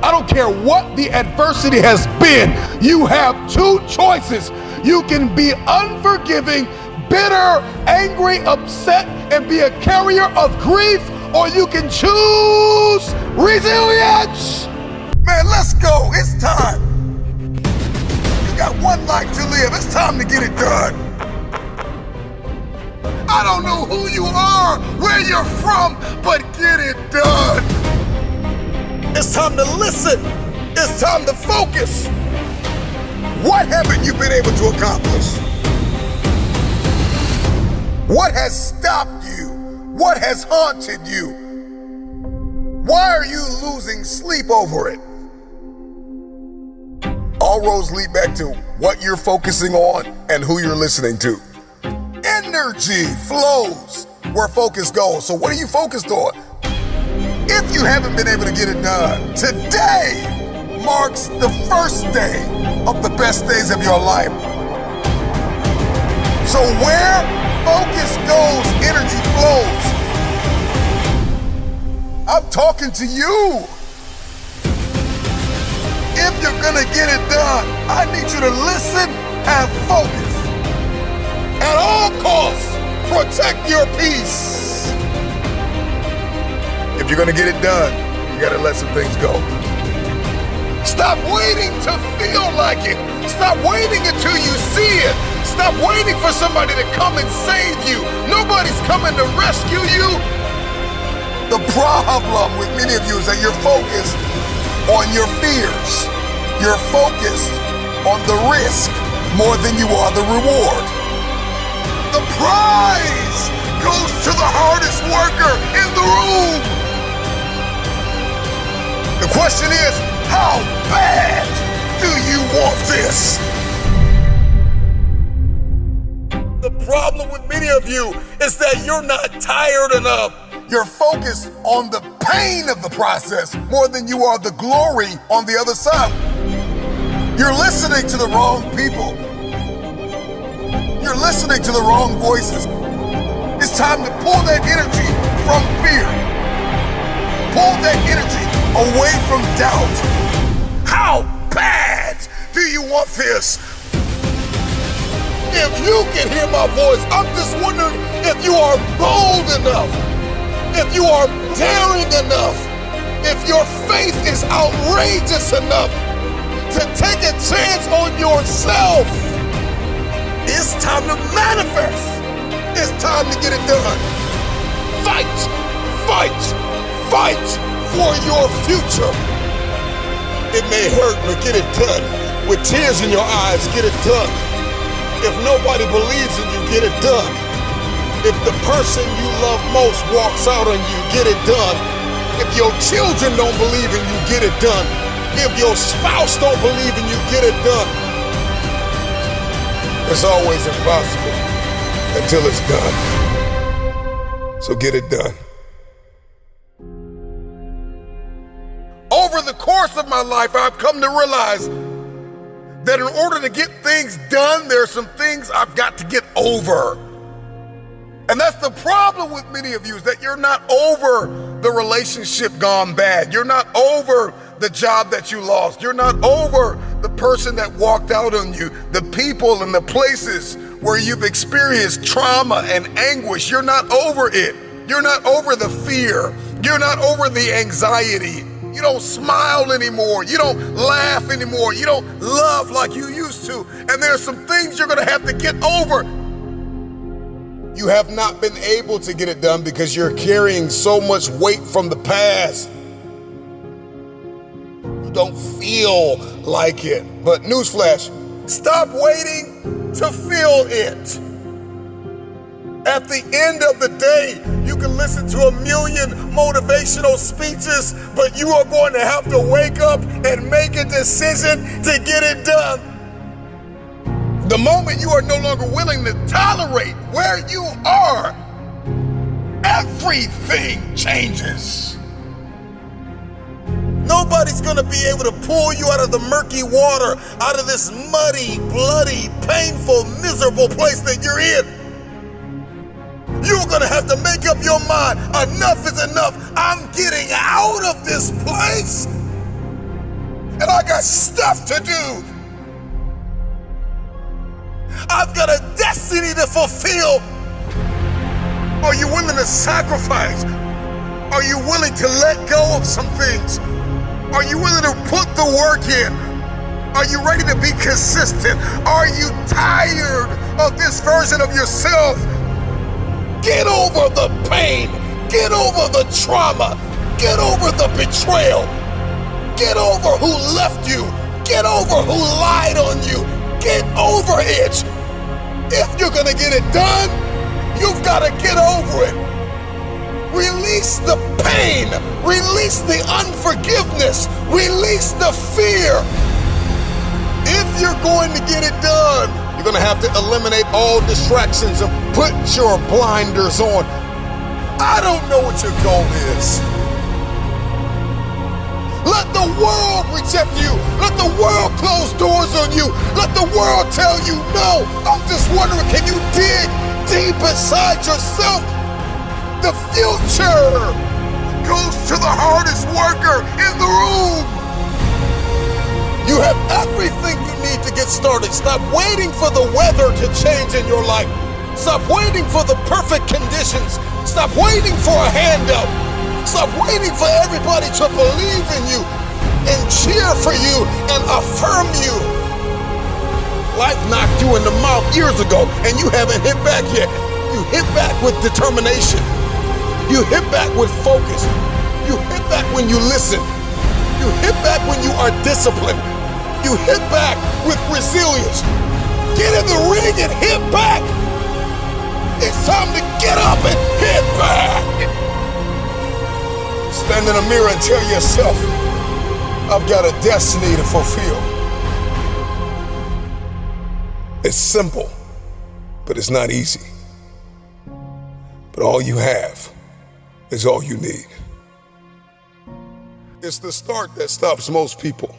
I don't care what the adversity has been. You have two choices. You can be unforgiving, bitter, angry, upset, and be a carrier of grief, or you can choose resilience. Man, let's go. It's time. You got one life to live. It's time to get it done. I don't know who you are, where you're from, but get it done. It's time to listen. It's time to focus. What haven't you been able to accomplish? What has stopped you? What has haunted you? Why are you losing sleep over it? All roads lead back to what you're focusing on and who you're listening to. Energy flows where focus goes. So what are you focused on? If you haven't been able to get it done, today marks the first day of the best days of your life. So where focus goes, energy flows. I'm talking to you. If you're gonna get it done, I need you to listen and focus. At all costs, protect your peace. If you're gonna get it done, you gotta let some things go. Stop waiting to feel like it. Stop waiting until you see it. Stop waiting for somebody to come and save you. Nobody's coming to rescue you. The problem with many of you is that you're focused on your fears. You're focused on the risk more than you are the reward. The prize goes to the hardest worker in the room. The question is, how bad do you want this? The problem with many of you is that you're not tired enough. You're focused on the pain of the process more than you are the glory on the other side. You're listening to the wrong people. You're listening to the wrong voices. It's time to pull that energy from fear. Pull that energy away from doubt. How bad do you want this? If you can hear my voice, I'm just wondering if you are bold enough, if you are daring enough, if your faith is outrageous enough to take a chance on yourself. It's time to manifest. It's time to get it done. Fight, fight, fight for your future. It may hurt, but get it done. With tears in your eyes, get it done. If nobody believes in you, get it done. If the person you love most walks out on you, get it done. If your children don't believe in you, get it done. If your spouse don't believe in you, get it done. It's always impossible until it's done. So get it done. Over the course of my life, I've come to realize that in order to get things done, there are some things I've got to get over. And that's the problem with many of you, is that you're not over the relationship gone bad. You're not over the job that you lost. You're not over the person that walked out on you, the people and the places where you've experienced trauma and anguish. You're not over it. You're not over the fear. You're not over the anxiety. You don't smile anymore. You don't laugh anymore. You don't love like you used to. And there are some things you're going to have to get over. You have not been able to get it done because you're carrying so much weight from the past. You don't feel like it. But newsflash, stop waiting to feel it. At the end of the day, you can listen to 1,000,000 motivational speeches, but you are going to have to wake up and make a decision to get it done. The moment you are no longer willing to tolerate where you are, everything changes. Nobody's gonna be able to pull you out of the murky water, out of this muddy, bloody, painful, miserable place that you're in. You're gonna have to make up your mind. Enough is enough. I'm getting out of this place. and I got stuff to do. I've got a destiny to fulfill. Are you willing to sacrifice? Are you willing to let go of some things? Are you willing to put the work in? Are you ready to be consistent? Are you tired of this version of yourself? Get over the pain. Get over the trauma. Get over the betrayal. Get over who left you. Get over who lied on you. Get over it. If you're gonna get it done, you've gotta get over it. Release the pain. Release the unforgiveness. Release the fear. If you're going to get it done, you're gonna have to eliminate all distractions and put your blinders on. I don't know what your goal is. Let the world reject you. Let the world close doors on you. Let the world tell you no. I'm just wondering, can you dig deep inside yourself? The future goes to the hardest worker in the room. You have everything you need to get started. Stop waiting for the weather to change in your life. Stop waiting for the perfect conditions. Stop waiting for a handout. Stop waiting for everybody to believe in you and cheer for you and affirm you. Life knocked you in the mouth years ago and you haven't hit back yet. You hit back with determination. You hit back with focus. You hit back when you listen. You hit back when you are disciplined. You hit back with resilience. Get in the ring and hit back. It's time to get up and hit back. Stand in the mirror and tell yourself, I've got a destiny to fulfill. It's simple, but it's not easy. But all you have is all you need. It's the start that stops most people.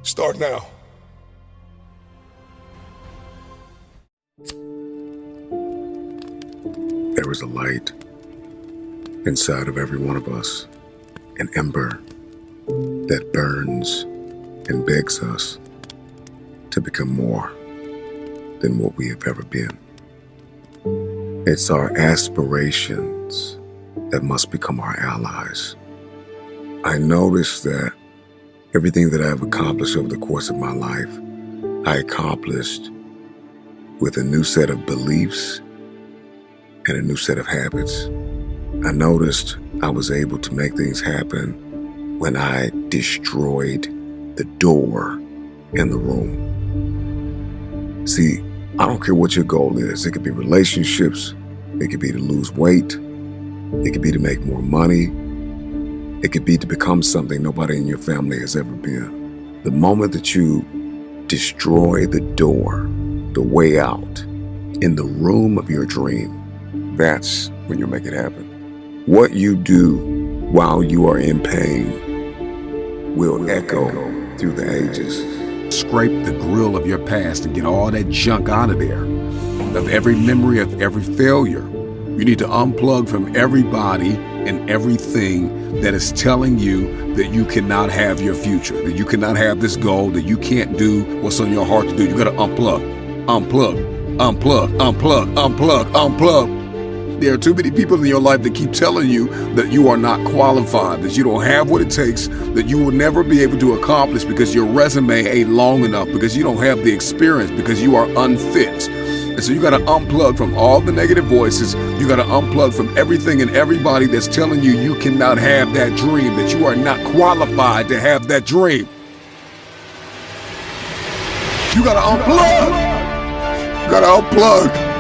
Start now. There is a light inside of every one of us, an ember that burns and begs us to become more than what we have ever been. It's our aspirations that must become our allies. I noticed that everything that I've accomplished over the course of my life, I accomplished with a new set of beliefs and a new set of habits. I noticed I was able to make things happen when I destroyed the door in the room. See, I don't care what your goal is. It could be relationships. It could be to lose weight. It could be to make more money. It could be to become something nobody in your family has ever been. The moment that you destroy the door, the way out, in the room of your dream, that's when you'll make it happen. What you do while you are in pain will echo through the ages. Scrape the grill of your past and get all that junk out of there, of every memory, of every failure. You need to unplug from everybody and everything that is telling you that you cannot have your future, that you cannot have this goal, that you can't do what's on your heart to do. You got to unplug, unplug, unplug, unplug, unplug, unplug. There are too many people in your life that keep telling you that you are not qualified, that you don't have what it takes, that you will never be able to accomplish because your resume ain't long enough, because you don't have the experience, because you are unfit. And so you got to unplug from all the negative voices. You got to unplug from everything and everybody that's telling you you cannot have that dream, that you are not qualified to have that dream. You got to unplug. You got to unplug.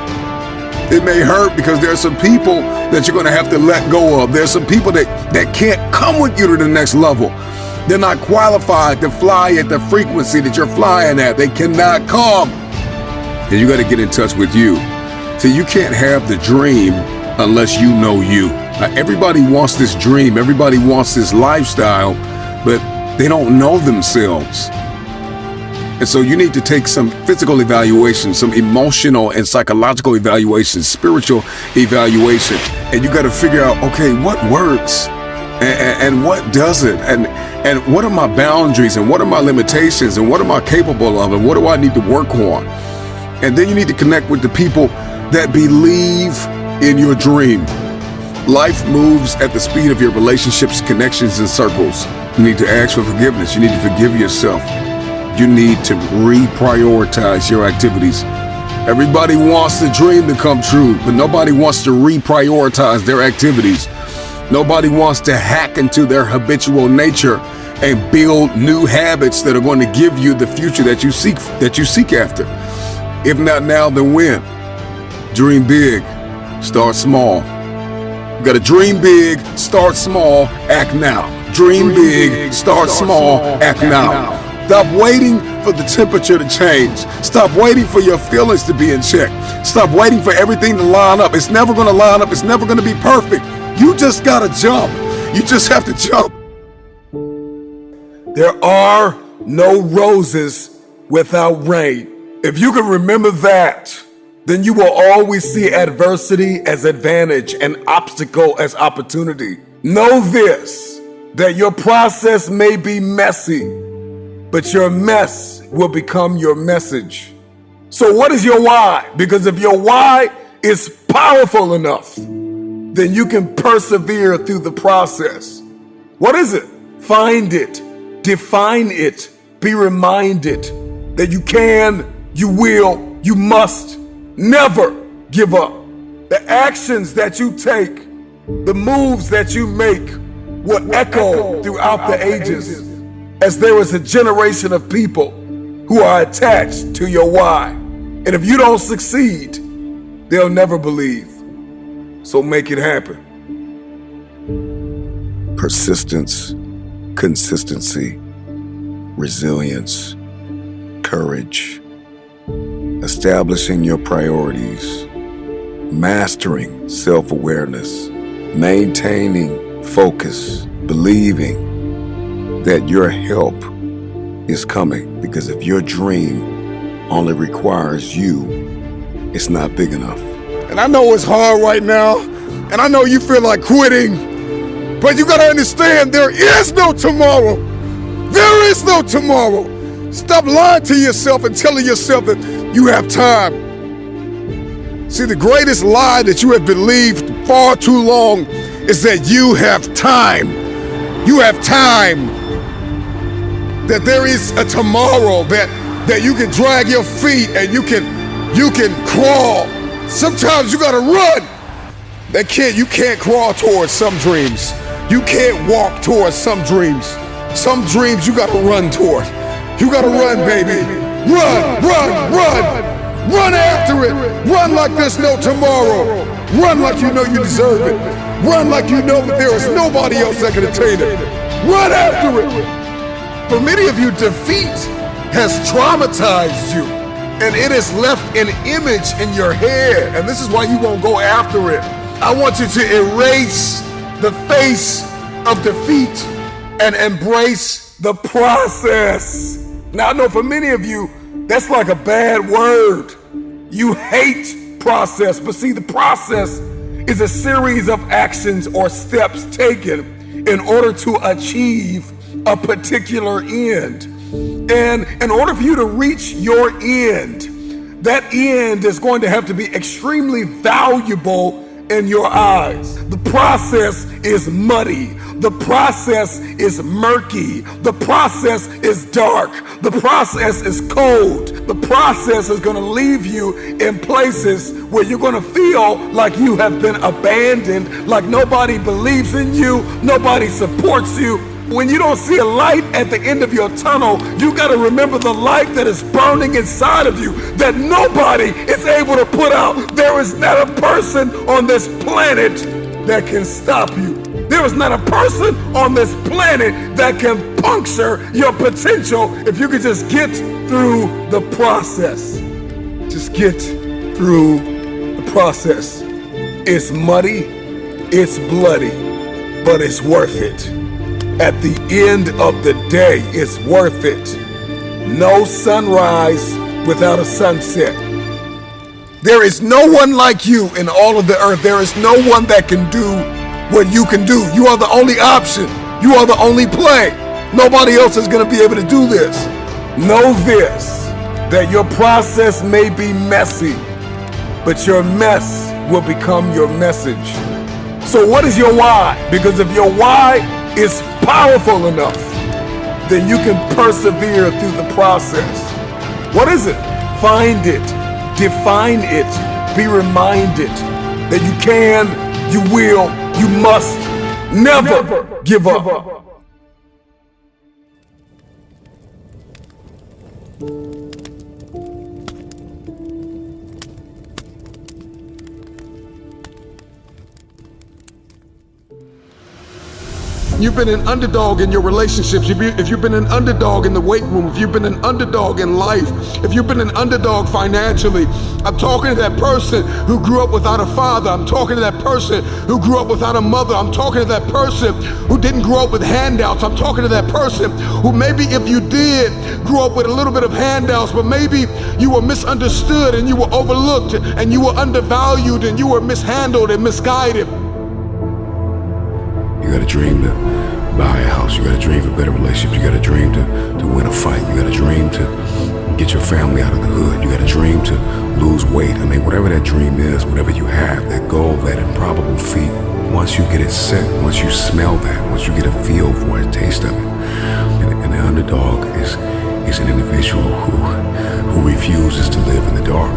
It may hurt because there are some people that you're going to have to let go of. There's some people that can't come with you to the next level. They're not qualified to fly at the frequency that you're flying at. They cannot come. And you got to get in touch with you. So you can't have the dream unless you know you. Now, everybody wants this dream. Everybody wants this lifestyle, but they don't know themselves. And so you need to take some physical evaluation, some emotional and psychological evaluation, spiritual evaluation. And you got to figure out, okay, what works And what does it? And what are my boundaries? And what are my limitations? And what am I capable of? And what do I need to work on? And then you need to connect with the people that believe in your dream. Life moves at the speed of your relationships, connections, and circles. You need to ask for forgiveness. You need to forgive yourself. You need to reprioritize your activities. Everybody wants the dream to come true, but nobody wants to reprioritize their activities. Nobody wants to hack into their habitual nature and build new habits that are going to give you the future that you seek after. If not now, then when? Dream big, start small. You gotta dream big, start small, act now. Dream big, start small, act now. Stop waiting for the temperature to change. Stop waiting for your feelings to be in check. Stop waiting for everything to line up. It's never gonna line up. It's never gonna be perfect. You just gotta jump. You just have to jump. There are no roses without rain. If you can remember that, then you will always see adversity as advantage and obstacle as opportunity. Know this, that your process may be messy, but your mess will become your message. So what is your why? Because if your why is powerful enough, then you can persevere through the process. What is it? Find it, define it, be reminded that you can, you will, you must never give up. The actions that you take, the moves that you make will echo throughout the ages, as there is a generation of people who are attached to your why. And if you don't succeed, they'll never believe. So make it happen. Persistence, consistency, resilience, courage, establishing your priorities, mastering self-awareness, maintaining focus, believing that your help is coming, because if your dream only requires you, it's not big enough. And I know it's hard right now, and I know you feel like quitting, but you gotta understand there is no tomorrow. There is no tomorrow. Stop lying to yourself and telling yourself that you have time. See, the greatest lie that you have believed far too long is that you have time. You have time. That there is a tomorrow, that you can drag your feet and you can crawl. Sometimes you gotta run. You can't crawl towards some dreams. You can't walk towards some dreams. Some dreams you gotta run toward. You gotta run, baby. Run, run, run. Run after it. Run like there's no tomorrow. Run like you know you deserve it. Run like you know that there is nobody else that can attain it. Run after it. For many of you, defeat has traumatized you, and it has left an image in your head, and this is why you won't go after it. I want you to erase the face of defeat and embrace the process. Now, I know for many of you, that's like a bad word. You hate process, but see, the process is a series of actions or steps taken in order to achieve a particular end. And in order for you to reach your end, that end is going to have to be extremely valuable in your eyes. The process is muddy. The process is murky. The process is dark. The process is cold. The process is going to leave you in places where you're going to feel like you have been abandoned, like nobody believes in you, nobody supports you. When you don't see a light at the end of your tunnel, you got to remember the light that is burning inside of you that nobody is able to put out. There is not a person on this planet that can stop you. There is not a person on this planet that can puncture your potential if you could just get through the process. Just get through the process. It's muddy, it's bloody, but it's worth it. At the end of the day, it's worth it. No sunrise without a sunset. There is no one like you in all of the earth. There is no one that can do what you can do. You are the only option. You are the only play. Nobody else is going to be able to do this. Know this, that your process may be messy, but your mess will become your message. So what is your why? Because if your why is powerful enough, then you can persevere through the process. What is it? Find it, define it, be reminded that you can, you will, you must never give up. You've been an underdog in your relationships. If you've been an underdog in the weight room, if you've been an underdog in life, if you've been an underdog financially, I'm talking to that person who grew up without a father. I'm talking to that person who grew up without a mother. I'm talking to that person who didn't grow up with handouts. I'm talking to that person who maybe if you did grow up with a little bit of handouts, but maybe you were misunderstood and you were overlooked and you were undervalued and you were mishandled and misguided. You got a dream to buy a house. You got a dream for better relationships. You got a dream to win a fight. You got a dream to get your family out of the hood. You got a dream to lose weight. I mean, whatever that dream is, whatever you have, that goal, that improbable feat, once you get it set, once you smell that, once you get a feel for it, a taste of it, and the underdog is an individual who refuses to live in the dark.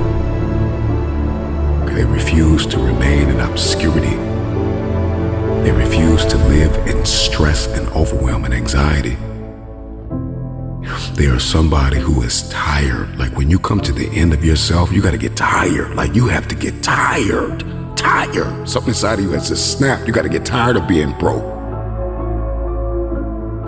They refuse to remain in obscurity. They refuse to live in stress and overwhelm and anxiety. They are somebody who is tired. Like when you come to the end of yourself, you got to get tired. Like you have to get tired. Something inside of you has to snap. You got to get tired of being broke.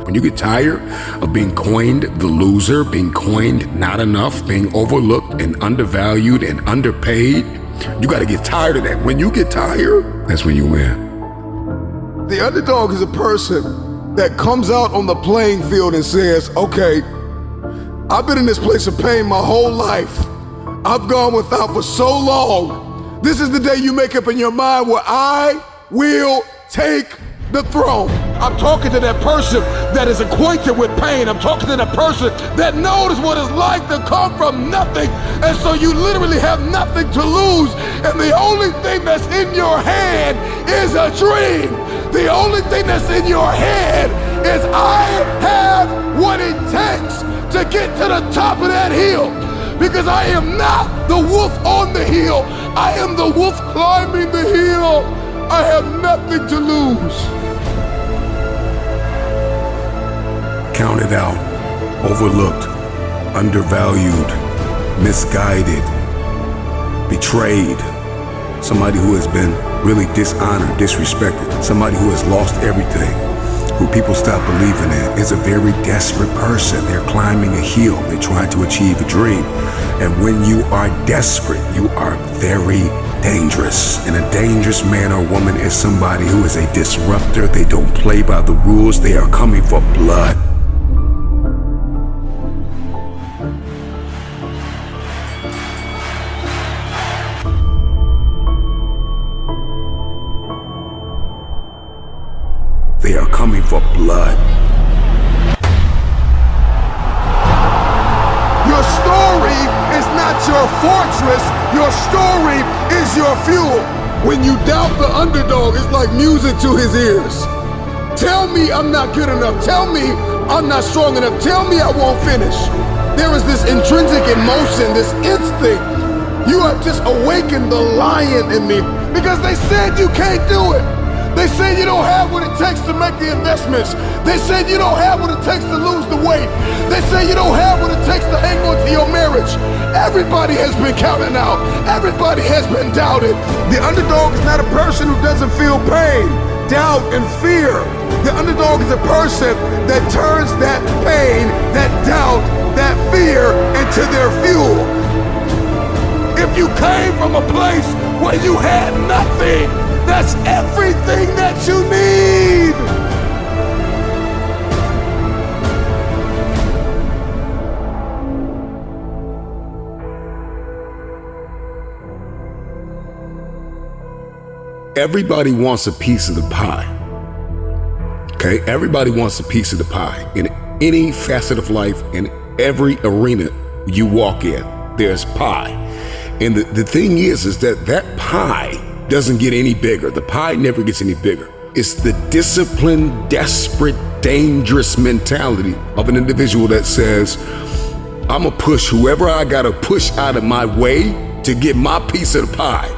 When you get tired of being coined the loser, being coined not enough, being overlooked and undervalued and underpaid, you got to get tired of that. When you get tired, that's when you win. The underdog is a person that comes out on the playing field and says, okay, I've been in this place of pain my whole life. I've gone without for so long. This is the day you make up in your mind where I will take the throne. I'm talking to that person that is acquainted with pain. I'm talking to that person that knows what it's like to come from nothing. And so you literally have nothing to lose. And the only thing that's in your hand is a dream. The only thing that's in your head is I have what it takes to get to the top of that hill. Because I am not the wolf on the hill. I am the wolf climbing the hill. I have nothing to lose. Counted out, overlooked, undervalued, misguided, betrayed. Somebody who has been really dishonored, disrespected. Somebody who has lost everything, who people stop believing in, is a very desperate person. They're climbing a hill. They're trying to achieve a dream. And when you are desperate, you are very dangerous. And a dangerous man or woman is somebody who is a disruptor. They don't play by the rules. They are coming for blood. They are coming for blood. Your story is not your fortress. Your story is your fuel. When you doubt the underdog, it's like music to his ears. Tell me I'm not good enough. Tell me I'm not strong enough. Tell me I won't finish. There is this intrinsic emotion, this instinct. You have just awakened the lion in me because they said you can't do it. They said you don't have what it takes to make the investments. They said you don't have what it takes to lose the weight. They say you don't have what it takes to hang on to your marriage. Everybody has been counted out. Everybody has been doubted. The underdog is not a person who doesn't feel pain, doubt, and fear. The underdog is a person that turns that pain, that doubt, that fear into their fuel. If you came from a place where you had nothing, that's everything that you need. everybody wants a piece of the pie. Okay? Everybody wants a piece of the pie. In any facet of life, in every arena you walk in, there's pie. And the thing is that pie doesn't get any bigger. The pie never gets any bigger. It's the disciplined, desperate, dangerous mentality of an individual that says, I'm gonna push whoever I gotta push out of my way to get my piece of the pie.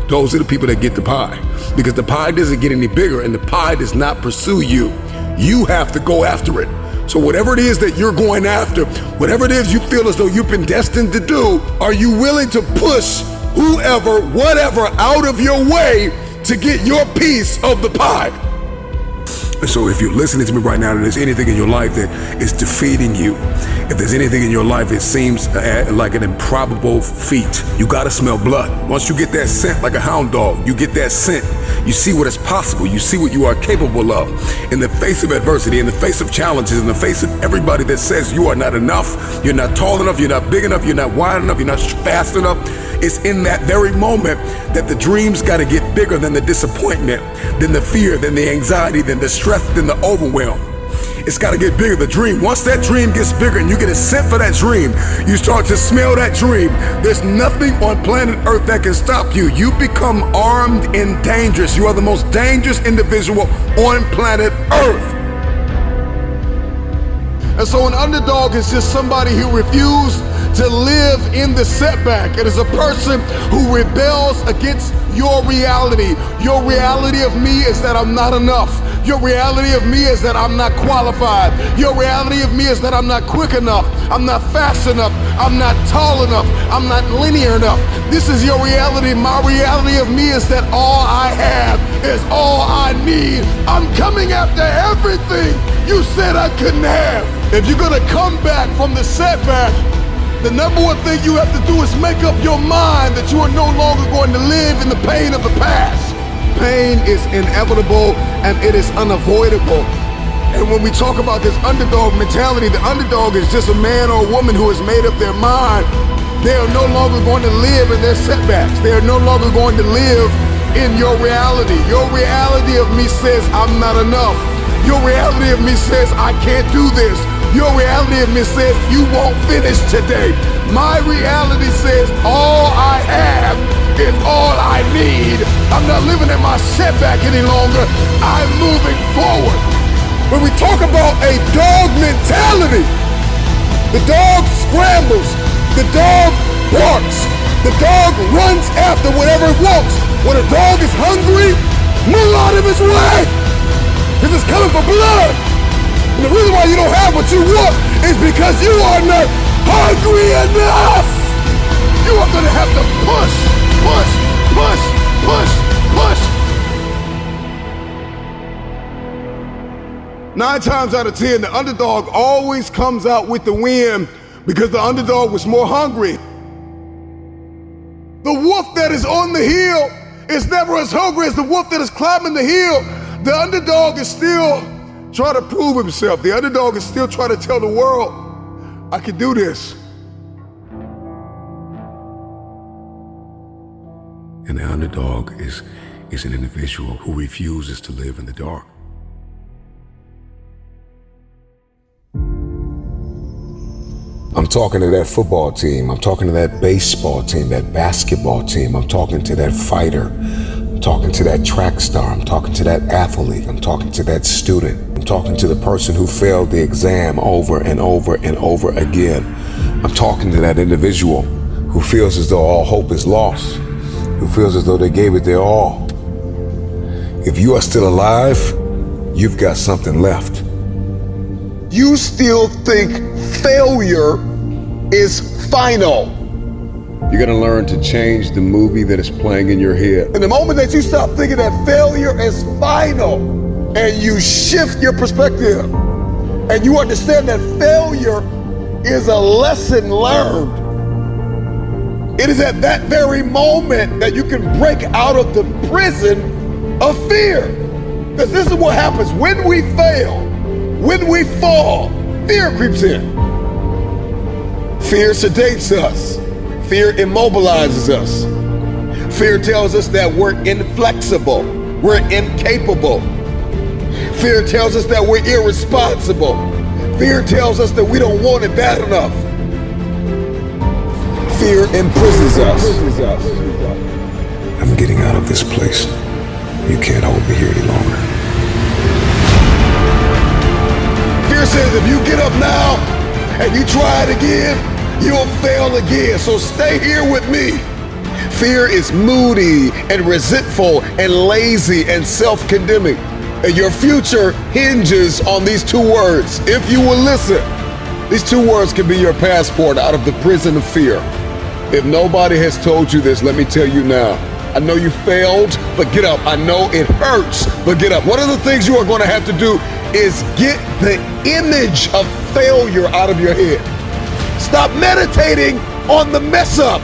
Those are the people that get the pie. Because the pie doesn't get any bigger and the pie does not pursue you. You have to go after it. So whatever it is that you're going after, whatever it is you feel as though you've been destined to do, are you willing to push whoever, whatever out of your way to get your piece of the pie? So if you're listening to me right now and there's anything in your life that is defeating you, if there's anything in your life it seems like an improbable feat, you gotta smell blood. Once you get that scent like a hound dog, you get that scent, you see what is possible, you see what you are capable of. In the face of adversity, in the face of challenges, in the face of everybody that says you are not enough, you're not tall enough, you're not big enough, you're not wide enough, you're not fast enough, it's in that very moment that the dreams gotta get bigger than the disappointment, than the fear, than the anxiety, than the stress, than the overwhelm. It's gotta get bigger, the dream. Once that dream gets bigger and you get a scent for that dream, you start to smell that dream. There's nothing on planet Earth that can stop you. You become armed and dangerous. You are the most dangerous individual on planet Earth. And so an underdog is just somebody who refused to live in the setback. It is a person who rebels against your reality. Your reality of me is that I'm not enough. Your reality of me is that I'm not qualified. Your reality of me is that I'm not quick enough. I'm not fast enough. I'm not tall enough. I'm not linear enough. This is your reality. My reality of me is that all I have is all I need. I'm coming after everything you said I couldn't have. If you're gonna come back from the setback, the number one thing you have to do is make up your mind that you are no longer going to live in the pain of the past. Pain is inevitable and it is unavoidable. And when we talk about this underdog mentality, the underdog is just a man or a woman who has made up their mind. They are no longer going to live in their setbacks. They are no longer going to live in your reality. Your reality of me says I'm not enough. Your reality of me says I can't do this. Your reality of me says you won't finish today. My reality says all I have is all I need. I'm not living in my setback any longer. I'm moving forward. When we talk about a dog mentality, the dog scrambles, the dog barks, the dog runs after whatever it wants. When a dog is hungry, move out of his way, because it's coming for blood. And the reason why you don't have what you want is because you are not hungry enough. You are gonna have to push, push, push, push, push. 9 times out of 10, the underdog always comes out with the win because the underdog was more hungry. The wolf that is on the hill is never as hungry as the wolf that is climbing the hill. The underdog is still trying to prove himself. The underdog is still trying to tell the world, I can do this. And the underdog is an individual who refuses to live in the dark. I'm talking to that football team. I'm talking to that baseball team, that basketball team. I'm talking to that fighter. I'm talking to that track star. I'm talking to that athlete. I'm talking to that student. I'm talking to the person who failed the exam over and over and over again. I'm talking to that individual who feels as though all hope is lost, who feels as though they gave it their all. If you are still alive, you've got something left. You still think failure is final. You're gonna learn to change the movie that is playing in your head. And the moment that you stop thinking that failure is final and you shift your perspective and you understand that failure is a lesson learned, it is at that very moment that you can break out of the prison of fear. Because this is what happens when we fail, when we fall, fear creeps in. Fear sedates us. Fear immobilizes us. Fear tells us that we're inflexible. we're incapable. Fear tells us that we're irresponsible. Fear tells us that we don't want it bad enough. Fear imprisons us. I'm getting out of this place. You can't hold me here any longer. Fear says if you get up now and you try it again, you'll fail again. So stay here with me. Fear is moody and resentful and lazy and self-condemning. And your future hinges on these two words. If you will listen, these two words can be your passport out of the prison of fear. If nobody has told you this, let me tell you now. I know you failed, but get up. I know it hurts, but get up. One of the things you are going to have to do is get the image of failure out of your head. Stop meditating on the mess up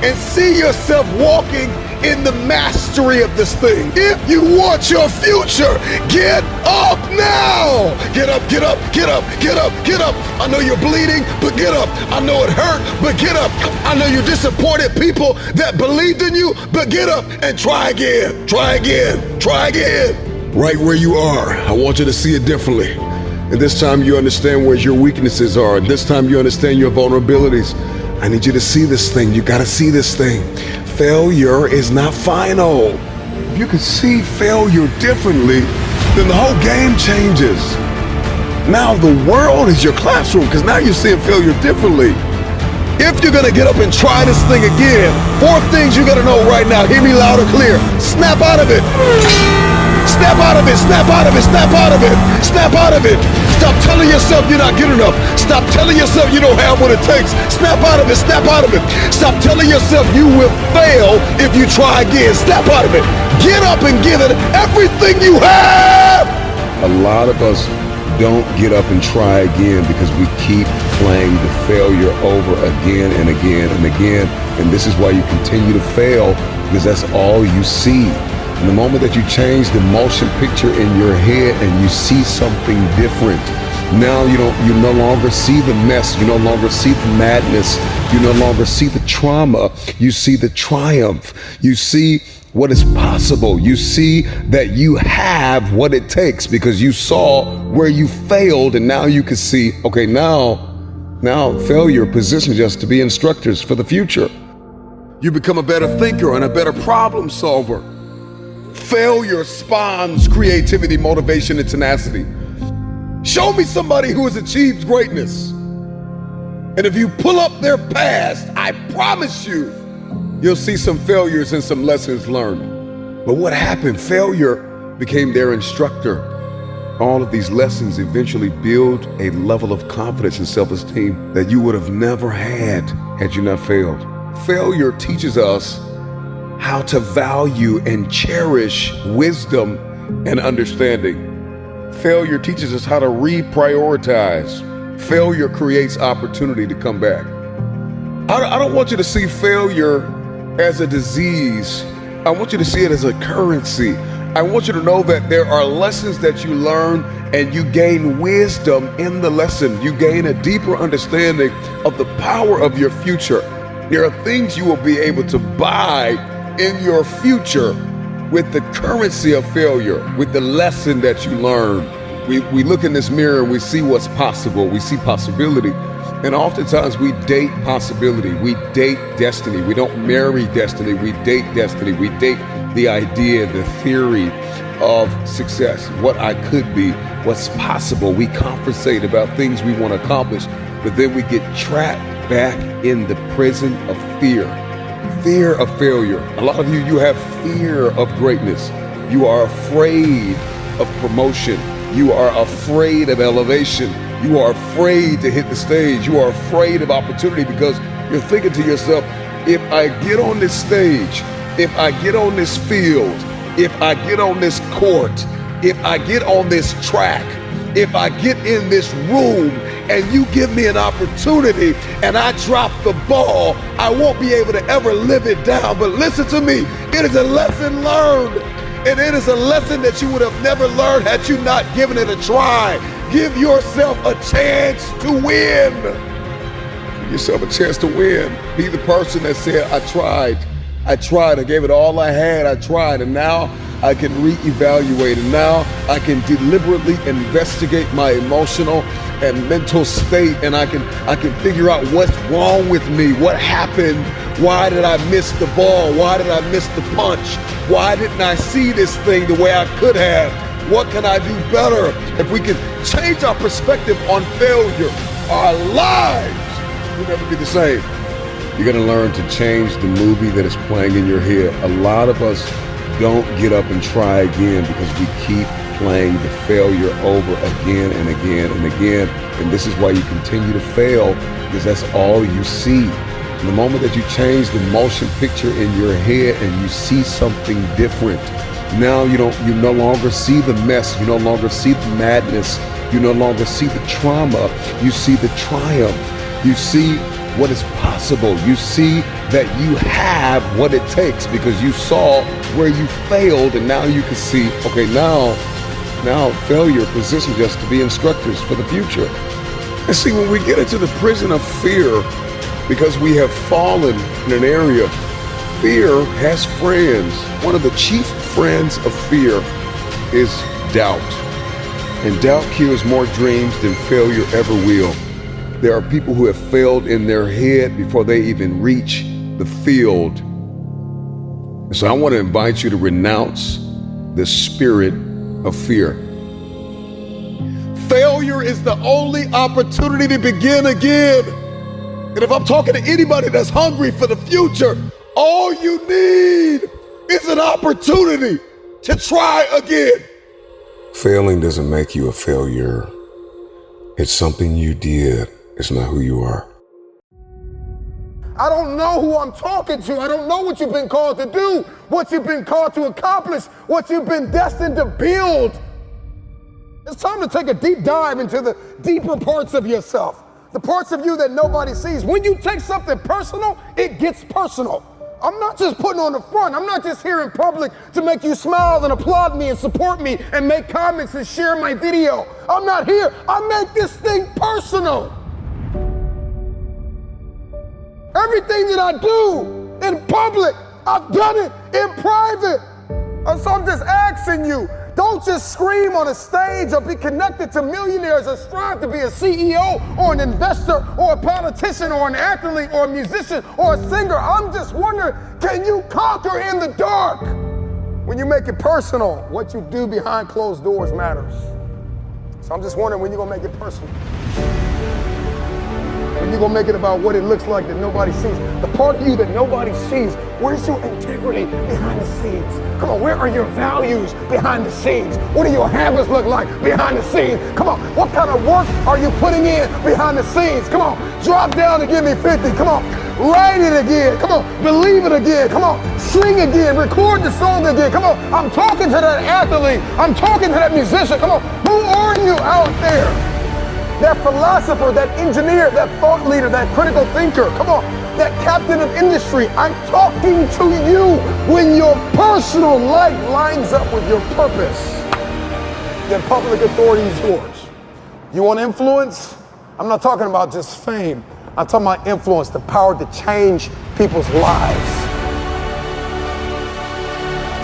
and see yourself walking in the mastery of this thing. If you want your future, get up now. Get up, get up, get up, get up, get up. I know you're bleeding, but get up. I know it hurt, but get up. I know you disappointed people that believed in you, but get up and try again, try again, try again. Right where you are, I want you to see it differently. And this time you understand where your weaknesses are. And this time you understand your vulnerabilities. I need you to see this thing. You gotta see this thing. Failure is not final. If you could see failure differently, then the whole game changes. Now the world is your classroom because now you're seeing failure differently. If you're gonna get up and try this thing again, 4 things you gotta know right now. Hear me loud and clear. Snap out of it. Snap out of it, snap out of it, snap out of it, snap out of it. Stop telling yourself you're not good enough. Stop telling yourself you don't have what it takes. Snap out of it, snap out of it. Stop telling yourself you will fail if you try again. Snap out of it. Get up and give it everything you have. A lot of us don't get up and try again because we keep playing the failure over again and again and again. And this is why you continue to fail, because that's all you see. And the moment that you change the motion picture in your head and you see something different, now you no longer see the mess, you no longer see the madness, you no longer see the trauma, you see the triumph, you see what is possible, you see that you have what it takes because you saw where you failed, and now you can see, okay, now failure positions us to be instructors for the future. You become a better thinker and a better problem solver. Failure spawns creativity, motivation, and tenacity. Show me somebody who has achieved greatness. And if you pull up their past, I promise you'll see some failures and some lessons learned. But what happened? Failure became their instructor. All of these lessons eventually build a level of confidence and self-esteem that you would have never had you not failed. Failure teaches us how to value and cherish wisdom and understanding. Failure teaches us how to reprioritize. Failure creates opportunity to come back. I don't want you to see failure as a disease. I want you to see it as a currency. I want you to know that there are lessons that you learn and you gain wisdom in the lesson. You gain a deeper understanding of the power of your future. There are things you will be able to buy in your future with the currency of failure, with the lesson that you learn. We look in this mirror and we see what's possible. We see possibility. And oftentimes we date possibility. We date destiny. We don't marry destiny. We date destiny. We date the idea, the theory of success, what I could be, what's possible. We conversate about things we want to accomplish, but then we get trapped back in the prison of fear. Fear of failure. A lot of you have fear of greatness. You are afraid of promotion. You are afraid of elevation. You are afraid to hit the stage. You are afraid of opportunity because you're thinking to yourself, if I get on this stage, if I get on this field, if I get on this court, if I get on this track, if I get in this room and you give me an opportunity and I drop the ball, I won't be able to ever live it down. But listen to me, it is a lesson learned. And it is a lesson that you would have never learned had you not given it a try. Give yourself a chance to win. Give yourself a chance to win. Be the person that said, I tried, I gave it all I had, I tried, and now I can reevaluate, and now I can deliberately investigate my emotional and mental state, and I can figure out what's wrong with me, what happened, why did I miss the ball, why did I miss the punch, why didn't I see this thing the way I could have, what can I do better? If we can change our perspective on failure, our lives will never be the same. You're gonna learn to change the movie that is playing in your head. A lot of us don't get up and try again because we keep playing the failure over again and again and again. And this is why you continue to fail, because that's all you see. And the moment that you change the motion picture in your head and you see something different, now you no longer see the mess, you no longer see the madness, you no longer see the trauma, you see the triumph, you see what is possible, you see that you have what it takes because you saw where you failed, and now you can see, okay, now failure positions us to be instructors for the future. And see, when we get into the prison of fear, because we have fallen in an area, fear has friends. One of the chief friends of fear is doubt. And doubt kills more dreams than failure ever will. There are people who have failed in their head before they even reach the field. And so I want to invite you to renounce the spirit of fear. Failure is the only opportunity to begin again. And if I'm talking to anybody that's hungry for the future, all you need is an opportunity to try again. Failing doesn't make you a failure. It's something you did. It's not who you are. I don't know who I'm talking to. I don't know what you've been called to do, what you've been called to accomplish, what you've been destined to build. It's time to take a deep dive into the deeper parts of yourself, the parts of you that nobody sees. When you take something personal, it gets personal. I'm not just putting on the front. I'm not just here in public to make you smile and applaud me and support me and make comments and share my video. I'm not here. I make this thing personal. Everything that I do in public, I've done it in private. And so I'm just asking you, don't just scream on a stage or be connected to millionaires or strive to be a CEO or an investor or a politician or an athlete or a musician or a singer. I'm just wondering, can you conquer in the dark? When you make it personal, what you do behind closed doors matters. So I'm just wondering when you're gonna make it personal. When you're gonna make it about what it looks like that nobody sees. The part of you that nobody sees, where's your integrity behind the scenes? Come on, where are your values behind the scenes? What do your habits look like behind the scenes? Come on, what kind of work are you putting in behind the scenes? Come on, drop down and give me 50. Come on, write it again. Come on, believe it again. Come on, sing again, record the song again. Come on, I'm talking to that athlete. I'm talking to that musician. Come on, who are you out there? That philosopher, that engineer, that thought leader, that critical thinker, come on, that captain of industry. I'm talking to you. When your personal life lines up with your purpose, then public authority is yours. You want influence? I'm not talking about just fame. I'm talking about influence, the power to change people's lives.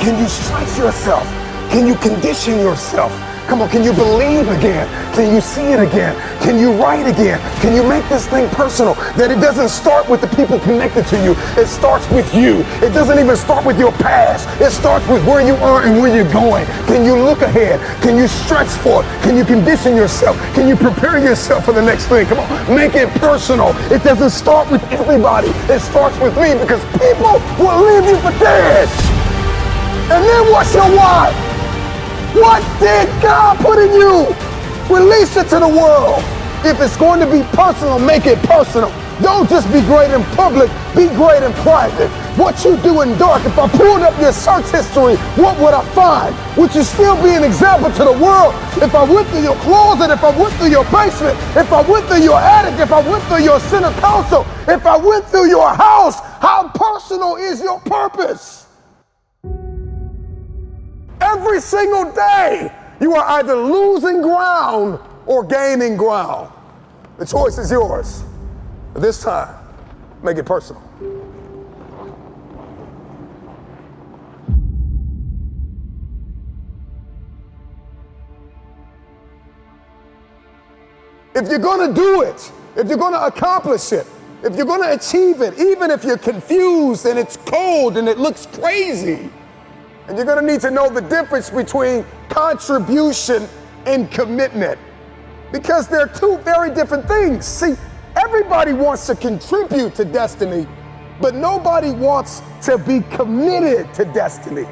Can you stretch yourself? Can you condition yourself? Come on, can you believe again? Can you see it again? Can you write again? Can you make this thing personal? That it doesn't start with the people connected to you. It starts with you. It doesn't even start with your past. It starts with where you are and where you're going. Can you look ahead? Can you stretch for it? Can you condition yourself? Can you prepare yourself for the next thing? Come on, make it personal. It doesn't start with everybody. It starts with me, because people will leave you for dead. And then what's your why? What did God put in you? Release it to the world. If it's going to be personal, make it personal. Don't just be great in public, be great in private. What you do in dark, if I pulled up your search history, what would I find? Would you still be an example to the world? If I went through your closet, if I went through your basement, if I went through your attic, if I went through your center console, if I went through your house, how personal is your purpose? Every single day, you are either losing ground or gaining ground. The choice is yours. But this time, make it personal. I If you're gonna do it, if you're gonna accomplish it, if you're gonna achieve it, even if you're confused and it's cold and it looks crazy, and you're gonna need to know the difference between contribution and commitment, because they're two very different things. See, everybody wants to contribute to destiny, but nobody wants to be committed to destiny.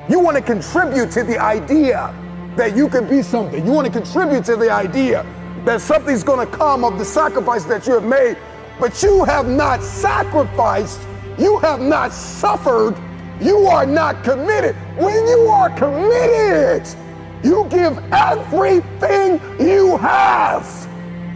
You want to contribute to the idea that you can be something. You want to contribute to the idea that something's going to come of the sacrifice that you have made, but you have not sacrificed, you have not suffered, you are not committed. When you are committed, you give everything you have.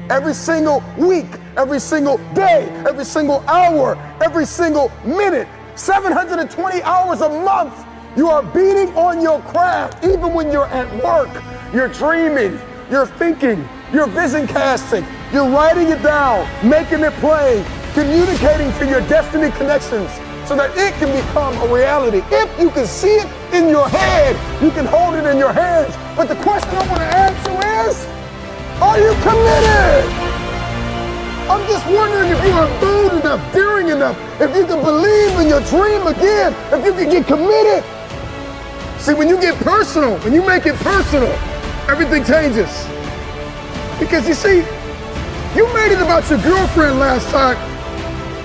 Every single week, every single day, every single hour, every single minute, 720 hours a month, you are beating on your craft. Even when you're at work, you're dreaming, you're thinking, you're vision casting, you're writing it down, making it plain, communicating to your destiny connections so that it can become a reality. If you can see it in your head, you can hold it in your hands. But the question I want to ask you is, are you committed? I'm just wondering if you are bold enough, daring enough, if you can believe in your dream again, if you can get committed. See, when you get personal, when you make it personal, everything changes. Because you see, you made it about your girlfriend last time.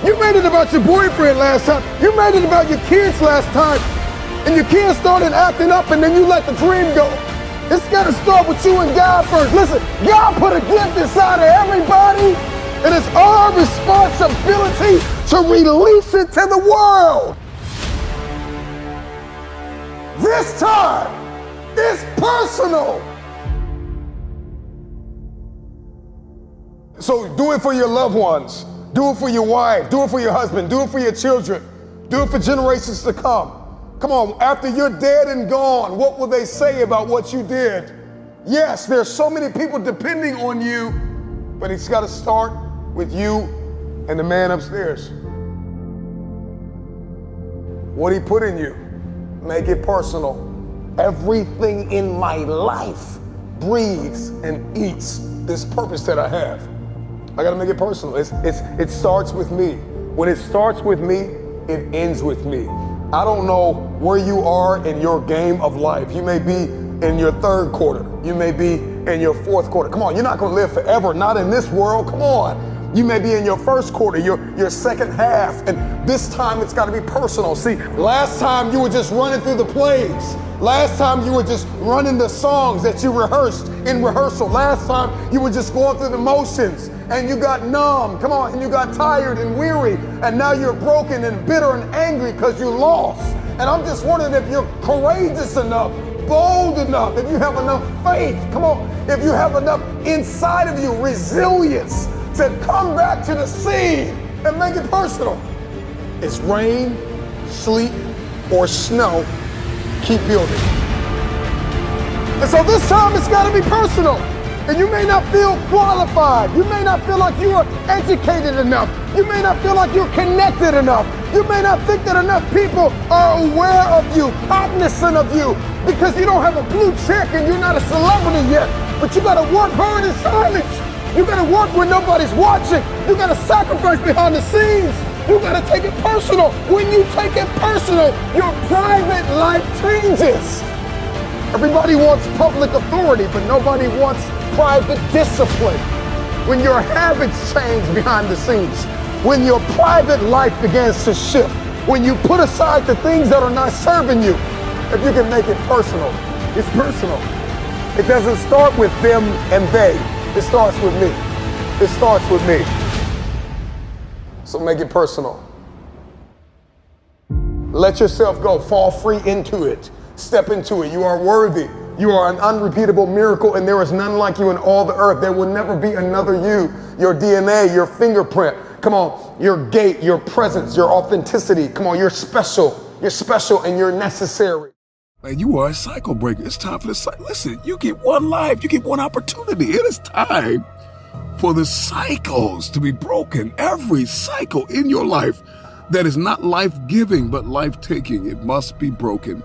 You made it about your boyfriend last time. You made it about your kids last time. And your kids started acting up and then you let the dream go. It's gotta start with you and God first. Listen, God put a gift inside of everybody, and it's our responsibility to release it to the world. This time is personal. So do it for your loved ones. Do it for your wife. Do it for your husband. Do it for your children. Do it for generations to come. Come on, after you're dead and gone, what will they say about what you did? Yes, there's so many people depending on you, but it's got to start with you and the man upstairs. What he put in you, make it personal. Everything in my life breathes and eats this purpose that I have. I gotta make it personal. It starts with me. When it starts with me, it ends with me. I don't know where you are in your game of life. You may be in your third quarter. You may be in your fourth quarter. Come on, you're not gonna live forever, not in this world, come on. You may be in your first quarter, your second half, and this time it's gotta be personal. See, last time you were just running through the plays. Last time you were just running the songs that you rehearsed in rehearsal. Last time you were just going through the motions and you got numb, come on, and you got tired and weary, and now you're broken and bitter and angry because you lost. And I'm just wondering if you're courageous enough, bold enough, if you have enough faith, come on, if you have enough inside of you, resilience, to come back to the scene and make it personal. It's rain, sleet, or snow, keep building. And so this time it's gotta be personal. And you may not feel qualified. You may not feel like you are educated enough. You may not feel like you're connected enough. You may not think that enough people are aware of you, cognizant of you, because you don't have a blue check and you're not a celebrity yet. But you gotta work hard in silence. You gotta work when nobody's watching. You gotta sacrifice behind the scenes. You gotta take it personal. When you take it personal, your private life changes. Everybody wants public authority, but nobody wants private discipline. When your habits change behind the scenes, when your private life begins to shift, when you put aside the things that are not serving you, if you can make it personal, it's personal. It doesn't start with them and they. It starts with me. It starts with me. So make it personal. Let yourself go. Fall free into it. Step into it. You are worthy. You are an unrepeatable miracle, and there is none like you in all the earth. There will never be another you. Your DNA, your fingerprint. Come on, your gait, your presence, your authenticity. Come on, you're special. You're special and you're necessary. Man, you are a cycle breaker. It's time for the cycle. Listen, you get one life. You get one opportunity. It is time for the cycles to be broken. Every cycle in your life that is not life-giving but life-taking, it must be broken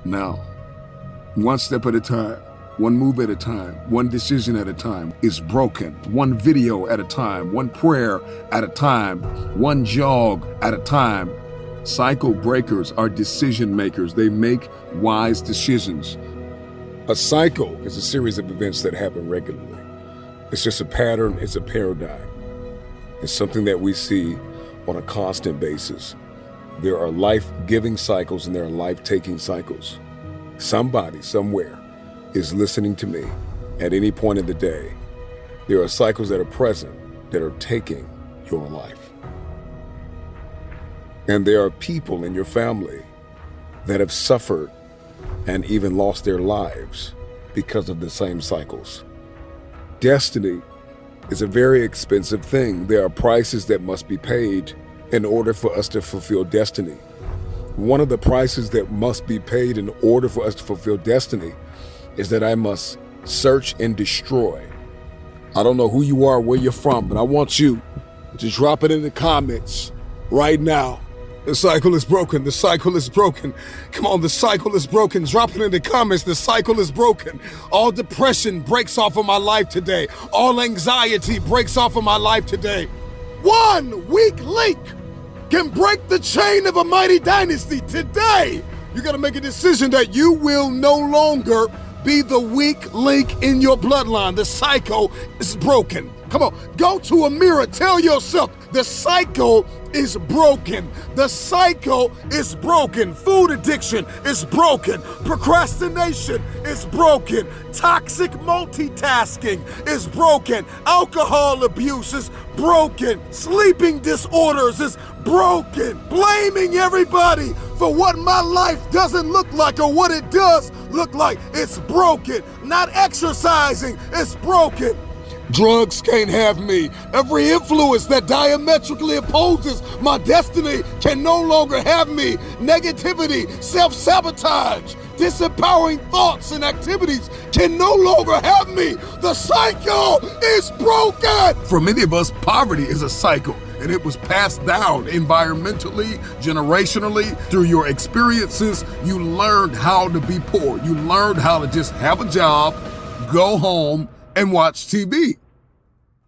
now. One step at a time. one move at a time, one decision at a time is broken. One video at a time, one prayer at a time, one jog at a time. Cycle breakers are decision makers. They make wise decisions. A cycle is a series of events that happen regularly. It's just a pattern, it's a paradigm. It's something that we see on a constant basis. There are life-giving cycles and there are life-taking cycles. Somebody, somewhere, is listening to me at any point in the day. There are cycles that are present that are taking your life. And there are people in your family that have suffered and even lost their lives because of the same cycles. Destiny is a very expensive thing. There are prices that must be paid in order for us to fulfill destiny. One of the prices that must be paid in order for us to fulfill destiny is that I must search and destroy. I don't know who you are, where you're from, but I want you to drop it in the comments right now. The cycle is broken. The cycle is broken. Come on, the cycle is broken. Drop it in the comments. The cycle is broken. All depression breaks off of my life today. All anxiety breaks off of my life today. One weak link can break the chain of a mighty dynasty. Today, you got to make a decision that you will no longer be the weak link in your bloodline. The cycle is broken. Come on, go to a mirror. Tell yourself the cycle is broken. The cycle is broken. Food addiction is broken. Procrastination is broken. Toxic multitasking is broken. Alcohol abuse is broken. Sleeping disorders is broken. Blaming everybody for what my life doesn't look like or what it does look like, it's broken. Not exercising is broken. Drugs can't have me. Every influence that diametrically opposes my destiny can no longer have me. Negativity, self-sabotage, disempowering thoughts and activities can no longer have me. The cycle is broken. For many of us, poverty is a cycle, and it was passed down environmentally, generationally. Through your experiences, you learned how to be poor. You learned how to just have a job, go home, and watch TV.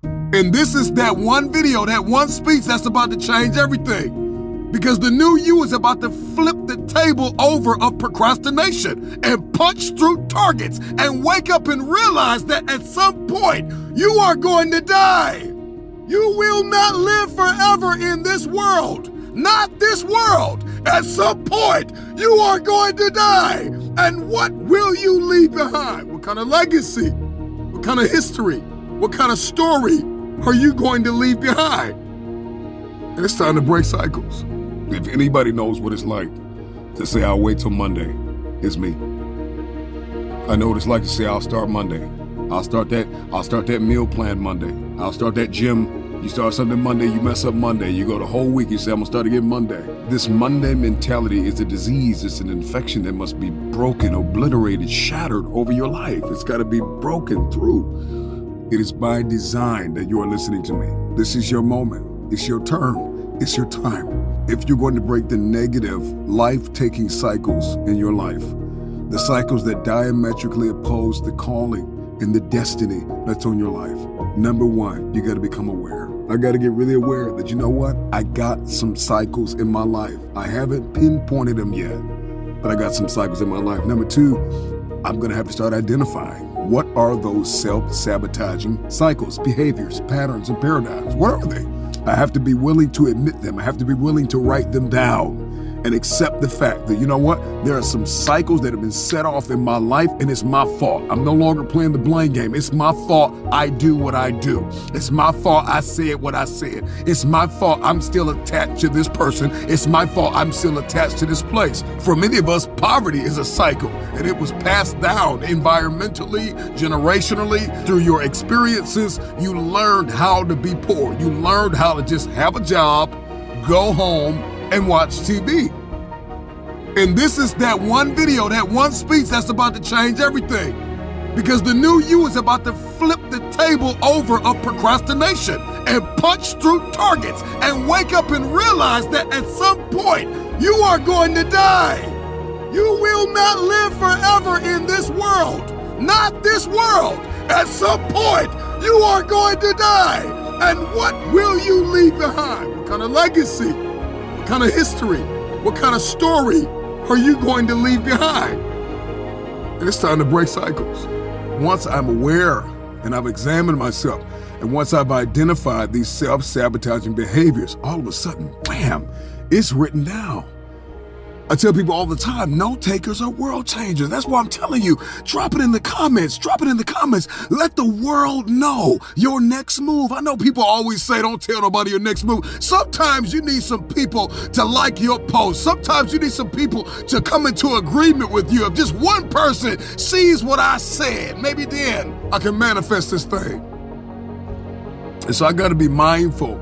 And this is that one video, that one speech that's about to change everything. Because the new you is about to flip the table over of procrastination and punch through targets and wake up and realize that at some point you are going to die. You will not live forever in this world. Not this world. At some point, you are going to die. And what will you leave behind? What kind of legacy? What kind of history? What kind of story are you going to leave behind? And it's time to break cycles. If anybody knows what it's like to say, I'll wait till Monday, it's me. I know what it's like to say, I'll start Monday. I'll start that meal plan Monday. I'll start that gym. You start something Monday, you mess up Monday. You go the whole week, you say, I'm gonna start again Monday. This Monday mentality is a disease. It's an infection that must be broken, obliterated, shattered over your life. It's gotta be broken through. It is by design that you are listening to me. This is your moment. It's your turn. It's your time. If you're going to break the negative, life-taking cycles in your life, the cycles that diametrically oppose the calling and the destiny that's on your life, number one, you got to become aware. I got to get really aware that, you know what? I got some cycles in my life. I haven't pinpointed them yet, but I got some cycles in my life. Number two, I'm going to have to start identifying what are those self-sabotaging cycles, behaviors, patterns, and paradigms. What are they? I have to be willing to admit them. I have to be willing to write them down and accept the fact that, you know what, there are some cycles that have been set off in my life and it's my fault. I'm no longer playing the blame game. It's my fault I do what I do. It's my fault I said what I said. It's my fault I'm still attached to this person. It's my fault I'm still attached to this place. For many of us, poverty is a cycle, and it was passed down environmentally, generationally. Through your experiences, you learned how to be poor. You learned how to just have a job, go home, and watch TV. And this is that one video, that one speech that's about to change everything. Because the new you is about to flip the table over of procrastination and punch through targets and wake up and realize that at some point you are going to die. You will not live forever in this world. not this world. At some point, you are going to die. And what will you leave behind? What kind of legacy? What kind of history? What kind of story are you going to leave behind? And it's time to break cycles. Once I'm aware and I've examined myself, and once I've identified these self-sabotaging behaviors, all of a sudden, wham, it's written down. I tell people all the time, note takers are world changers. That's why I'm telling you, drop it in the comments. Drop it in the comments. Let the world know your next move. I know people always say, don't tell nobody your next move. Sometimes you need some people to like your post. Sometimes you need some people to come into agreement with you. If just one person sees what I said, maybe then I can manifest this thing. And so I got to be mindful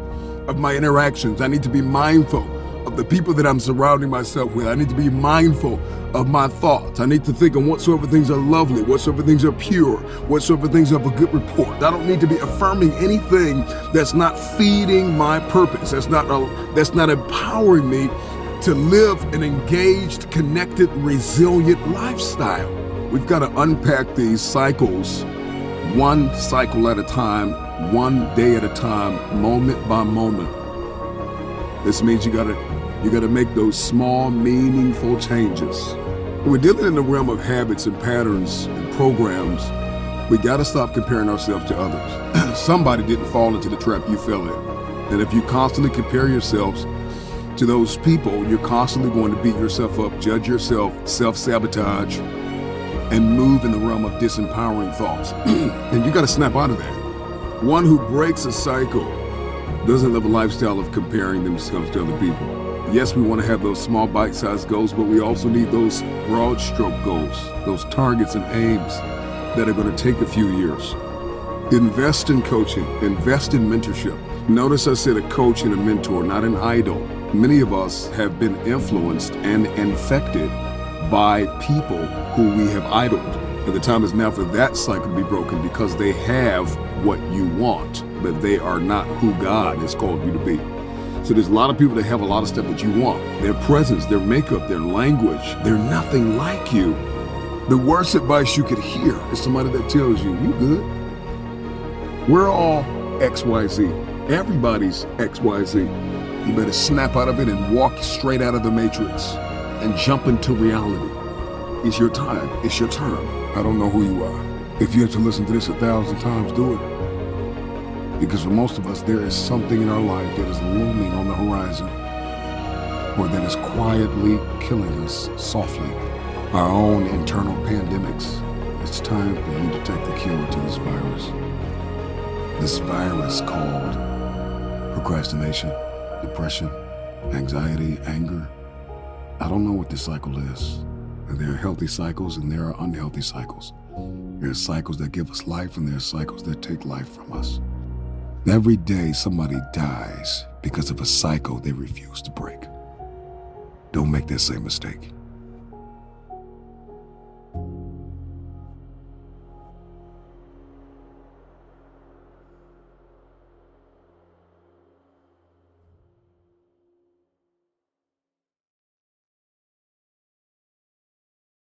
of my interactions. I need to be mindful of the people that I'm surrounding myself with. I need to be mindful of my thoughts. I need to think on whatsoever things are lovely, whatsoever things are pure, whatsoever things are of a good report. I don't need to be affirming anything that's not feeding my purpose, that's not empowering me to live an engaged, connected, resilient lifestyle. We've got to unpack these cycles one cycle at a time, one day at a time, moment by moment. This means you gotta make those small, meaningful changes. When we're dealing in the realm of habits and patterns and programs, we gotta stop comparing ourselves to others. Somebody didn't fall into the trap you fell in. And if you constantly compare yourselves to those people, you're constantly going to beat yourself up, judge yourself, self-sabotage, and move in the realm of disempowering thoughts. And you gotta snap out of that. One who breaks a cycle doesn't live a lifestyle of comparing themselves to other people. Yes, we want to have those small bite-sized goals, but we also need those broad stroke goals, those targets and aims that are going to take a few years. Invest in coaching, invest in mentorship. Notice I said a coach and a mentor, not an idol. Many of us have been influenced and infected by people who we have idled. And the time is now for that cycle to be broken because they have what you want, but they are not who God has called you to be. So there's a lot of people that have a lot of stuff that you want. Their presence, their makeup, their language, they're nothing like you. The worst advice you could hear is somebody that tells you, you good. We're all XYZ. Everybody's XYZ. You better snap out of it and walk straight out of the matrix and jump into reality. It's your time. It's your turn. I don't know who you are. If you have to listen to this 1,000 times, do it. Because for most of us, there is something in our life that is looming on the horizon, or that is quietly killing us softly. Our own internal pandemics. It's time for you to take the cure to this virus. This virus called procrastination, depression, anxiety, anger. I don't know what this cycle is. There are healthy cycles and there are unhealthy cycles. There are cycles that give us life and there are cycles that take life from us. Every day somebody dies because of a cycle they refuse to break. Don't make that same mistake.